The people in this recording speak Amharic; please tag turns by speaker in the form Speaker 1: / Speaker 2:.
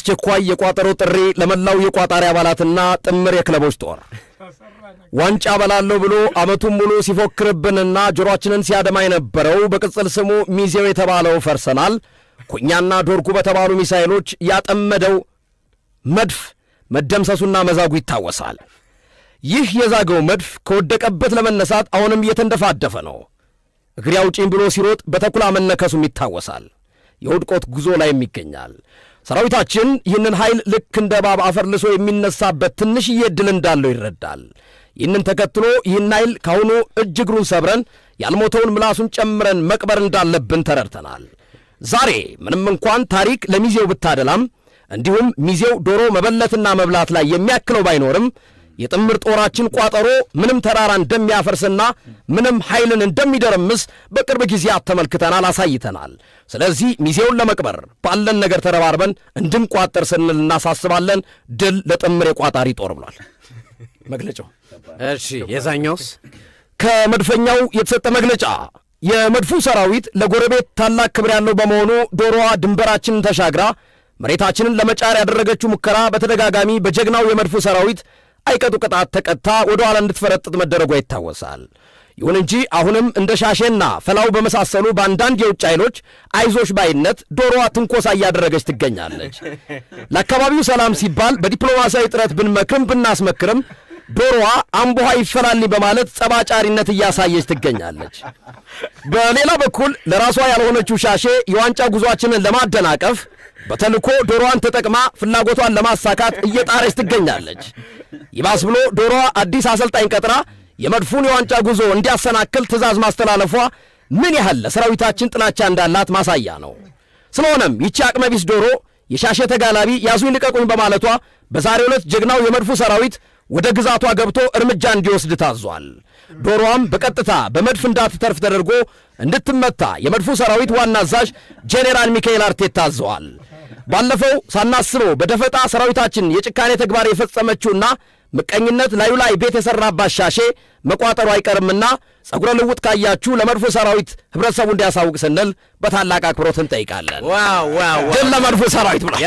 Speaker 1: አስቸኳይ የቋጠሮ ጥሪ ለመላው የቋጣሪ አባላትና ጥምር የክለቦች ጦር። ዋንጫ በላለሁ ብሎ አመቱን ሙሉ ሲፎክርብንና ጆሮአችንን ሲያደማ የነበረው በቅጽል ስሙ ሚዜው የተባለው ፈርሰናል ኩኛና ዶርጉ በተባሉ ሚሳኤሎች ያጠመደው መድፍ መደምሰሱና መዛጉ ይታወሳል። ይህ የዛገው መድፍ ከወደቀበት ለመነሳት አሁንም እየተንደፋደፈ ነው። እግሬ አውጪኝ ብሎ ሲሮጥ በተኩላ መነከሱም ይታወሳል። የውድቆት ጉዞ ላይም ይገኛል። ሰራዊታችን ይህንን ኃይል ልክ እንደ እባብ አፈር ልሶ የሚነሳበት ትንሽዬ ዕድል እንዳለው ይረዳል። ይህንን ተከትሎ ይህን ኃይል ካሁኑ እጅ እግሩን ሰብረን ያልሞተውን ምላሱን ጨምረን መቅበር እንዳለብን ተረድተናል። ዛሬ ምንም እንኳን ታሪክ ለሚዜው ብታደላም እንዲሁም ሚዜው ዶሮ መበለትና መብላት ላይ የሚያክለው ባይኖርም የጥምር ጦራችን ቋጠሮ ምንም ተራራ እንደሚያፈርስና ምንም ኃይልን እንደሚደረምስ በቅርብ ጊዜያት ተመልክተናል፣ አሳይተናል። ስለዚህ ሚዜውን ለመቅበር ባለን ነገር ተረባርበን እንድንቋጠር ስንል እናሳስባለን። ድል ለጥምር የቋጣሪ ጦር ብሏል መግለጫው።
Speaker 2: እሺ የዛኛውስ?
Speaker 1: ከመድፈኛው የተሰጠ መግለጫ የመድፉ ሰራዊት ለጎረቤት ታላቅ ክብር ያለው በመሆኑ ዶሮዋ ድንበራችንን ተሻግራ መሬታችንን ለመጫር ያደረገችው ሙከራ በተደጋጋሚ በጀግናው የመድፉ ሰራዊት አይቀጡ ቅጣት ተቀጣ ወደ ኋላ እንድትፈረጥጥ መደረጓ ይታወሳል። ይሁን እንጂ አሁንም እንደ ሻሼና ፈላው በመሳሰሉ በአንዳንድ የውጭ ኃይሎች አይዞሽ ባይነት ዶሮዋ ትንኮሳ እያደረገች ትገኛለች። ለአካባቢው ሰላም ሲባል በዲፕሎማሲያዊ ጥረት ብንመክርም ብናስመክርም ዶሮዋ አምቦሃ ይፈላልኝ በማለት ጸባጫሪነት እያሳየች ትገኛለች። በሌላ በኩል ለራሷ ያልሆነችው ሻሼ የዋንጫ ጉዟችንን ለማደናቀፍ በተልኮ ዶሮዋን ተጠቅማ ፍላጎቷን ለማሳካት እየጣረች ትገኛለች። ይባስ ብሎ ዶሮዋ አዲስ አሰልጣኝ ቀጥራ የመድፉን የዋንጫ ጉዞ እንዲያሰናክል ትእዛዝ ማስተላለፏ ምን ያህል ለሰራዊታችን ጥላቻ እንዳላት ማሳያ ነው። ስለሆነም ይቺ አቅመቢስ ዶሮ የሻሼ ተጋላቢ ያዙኝ ልቀቁኝ በማለቷ በዛሬው ዕለት ጀግናው የመድፉ ሰራዊት ወደ ግዛቷ ገብቶ እርምጃ እንዲወስድ ታዟል። ዶሮዋም በቀጥታ በመድፍ እንዳትተርፍ ተደርጎ እንድትመታ የመድፉ ሰራዊት ዋና አዛዥ ጄኔራል ሚካኤል አርቴታ አዘዋል። ባለፈው ሳናስበው በደፈጣ ሰራዊታችን የጭካኔ ተግባር የፈጸመችውና ምቀኝነት ላዩ ላይ ቤት የሰራባት ሻሼ መቋጠሩ አይቀርምና ጸጉረ ልውጥ ካያችሁ ለመድፉ ሰራዊት ህብረተሰቡ እንዲያሳውቅ ስንል በታላቅ አክብሮት እንጠይቃለን።
Speaker 2: ዋው ዋው!
Speaker 1: ድል ለመድፉ ሰራዊት ብሏል።